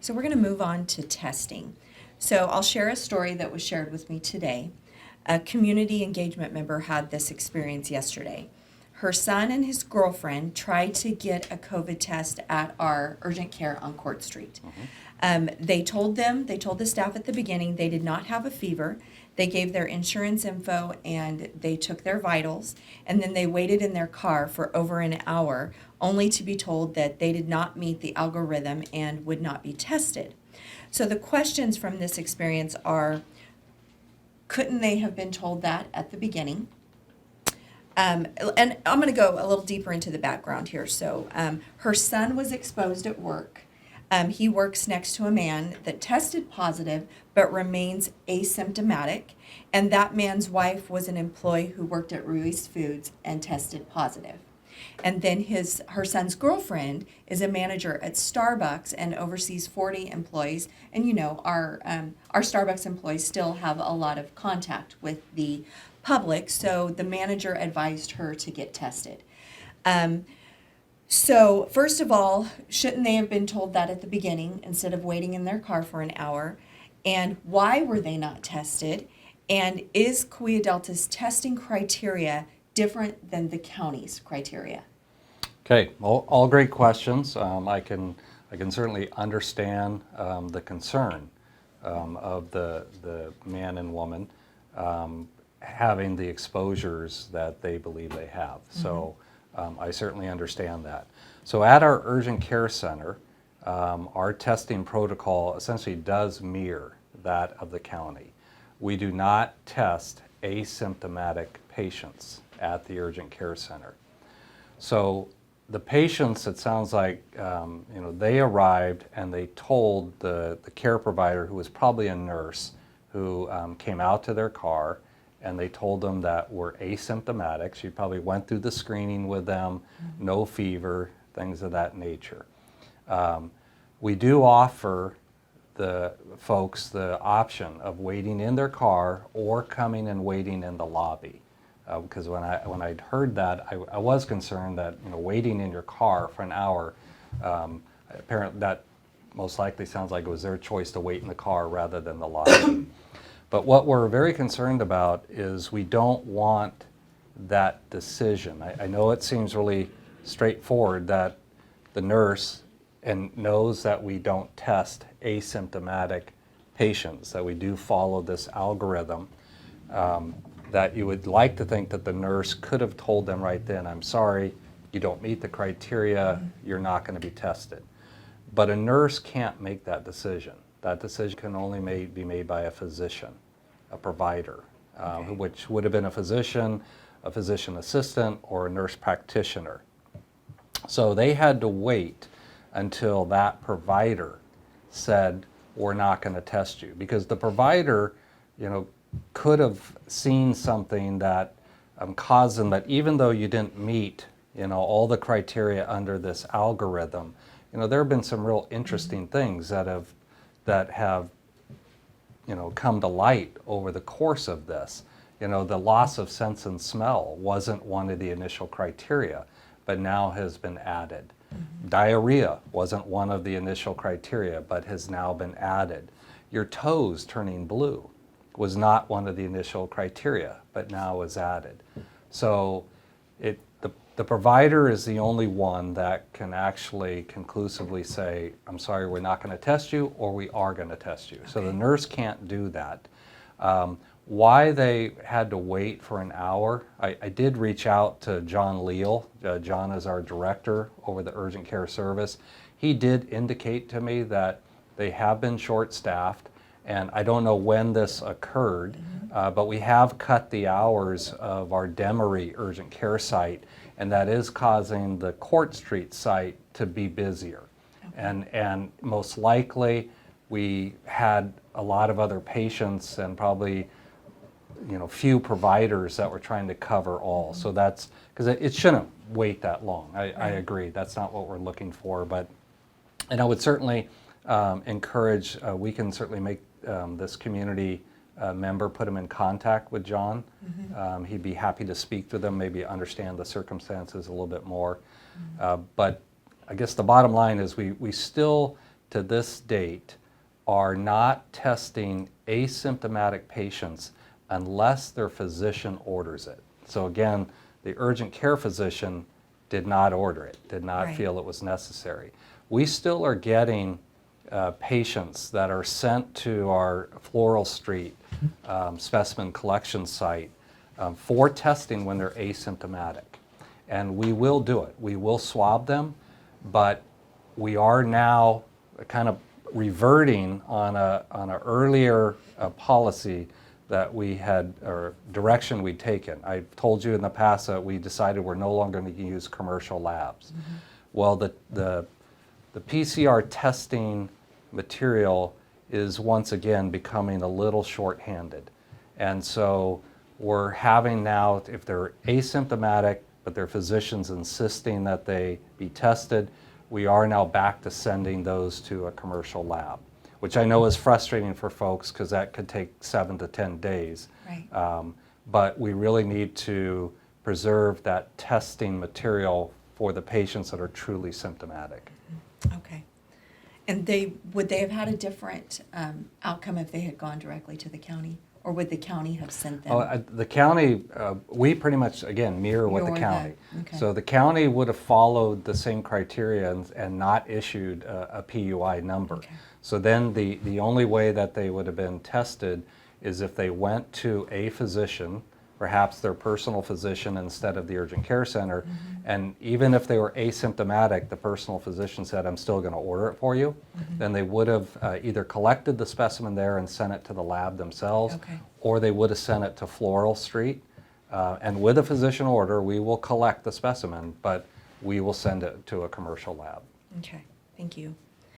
So we're going to move on to testing. So I'll share a story that was shared with me today. A community engagement member had this experience yesterday. Her son and his girlfriend tried to get a COVID test at our urgent care on Court Street. They told the staff at the beginning they did not have a fever. They gave their insurance info and they took their vitals, and then they waited in their car for over an hour only to be told that they did not meet the algorithm and would not be tested. So the questions from this experience are, couldn't they have been told that at the beginning? And I'm going to go a little deeper into the background here. So her son was exposed at work. He works next to a man that tested positive but remains asymptomatic. And that man's wife was an employee who worked at Ruiz Foods and tested positive. And then her son's girlfriend is a manager at Starbucks and oversees 40 employees. And you know, our Starbucks employees still have a lot of contact with the public, so the manager advised her to get tested. So first of all, shouldn't they have been told that at the beginning instead of waiting in their car for an hour? And why were they not tested? And is Cahuilla Delta's testing criteria different than the county's criteria? Okay, all great questions. I can certainly understand the concern of the man and woman having the exposures that they believe they have. So I certainly understand that. So at our urgent care center, our testing protocol essentially does mirror that of the county. We do not test asymptomatic patients at the urgent care center. So the patients, it sounds like, they arrived and they told the care provider, who was probably a nurse, who came out to their car, and they told them that we're asymptomatic. She probably went through the screening with them, no fever, things of that nature. We do offer the folks the option of waiting in their car or coming and waiting in the lobby. Because when I'd heard that, I was concerned that waiting in your car for an hour, apparently that most likely sounds like it was their choice to wait in the car rather than the lobby. But what we're very concerned about is we don't want that decision. I know it seems really straightforward that the nurse knows that we don't test asymptomatic patients, that we do follow this algorithm, that you would like to think that the nurse could have told them right then, I'm sorry, you don't meet the criteria, you're not going to be tested. But a nurse can't make that decision. That decision can only be made by a physician, a provider, which would have been a physician assistant, or a nurse practitioner. So they had to wait until that provider said, we're not going to test you. Because the provider, could have seen something that caused them that even though you didn't meet, all the criteria under this algorithm, there have been some real interesting things that have come to light over the course of this. The loss of sense and smell wasn't one of the initial criteria, but now has been added. Diarrhea wasn't one of the initial criteria, but has now been added. Your toes turning blue was not one of the initial criteria, but now is added. So the provider is the only one that can actually conclusively say, I'm sorry, we're not going to test you, or we are going to test you. Okay. So the nurse can't do that. Why they had to wait for an hour, I did reach out to John Leal. John is our director over the urgent care service. He did indicate to me that they have been short-staffed, and I don't know when this occurred, but we have cut the hours of our Demery urgent care site, and that is causing the Court Street site to be busier. Okay. And most likely we had a lot of other patients and probably few providers that were trying to cover all. So that's because it shouldn't wait that long. I agree, that's not what we're looking for. And I would certainly encourage, we can certainly make this community member, put them in contact with John. He'd be happy to speak to them, maybe understand the circumstances a little bit more. But I guess the bottom line is we still to this date are not testing asymptomatic patients unless their physician orders it. So again, the urgent care physician did not order it, did not Right. feel it was necessary. We still are getting patients that are sent to our Floral Street specimen collection site for testing when they're asymptomatic. And we will do it. We will swab them, but we are now kind of reverting on a earlier policy that we had, or direction we'd taken. I've told you in the past that we decided we're no longer going to use commercial labs. Well, the PCR testing material is once again becoming a little short-handed. And so we're having now, if they're asymptomatic, but their physician's insisting that they be tested, we are now back to sending those to a commercial lab, which I know is frustrating for folks because that could take 7 to 10 days. Right. But we really need to preserve that testing material for the patients that are truly symptomatic. Okay. And would they have had a different outcome if they had gone directly to the county? Or would the county have sent them? The county, we pretty much, again, mirror what the Mirror county. okay. So the county would have followed the same criteria and not issued a PUI number. Okay. So then the only way that they would have been tested is if they went to a physician, perhaps their personal physician instead of the urgent care center, and even if they were asymptomatic, the personal physician said, I'm still going to order it for you, then they would have either collected the specimen there and sent it to the lab themselves, Okay. or they would have sent it to Floral Street. And with a physician order, we will collect the specimen, but we will send it to a commercial lab. Okay, thank you.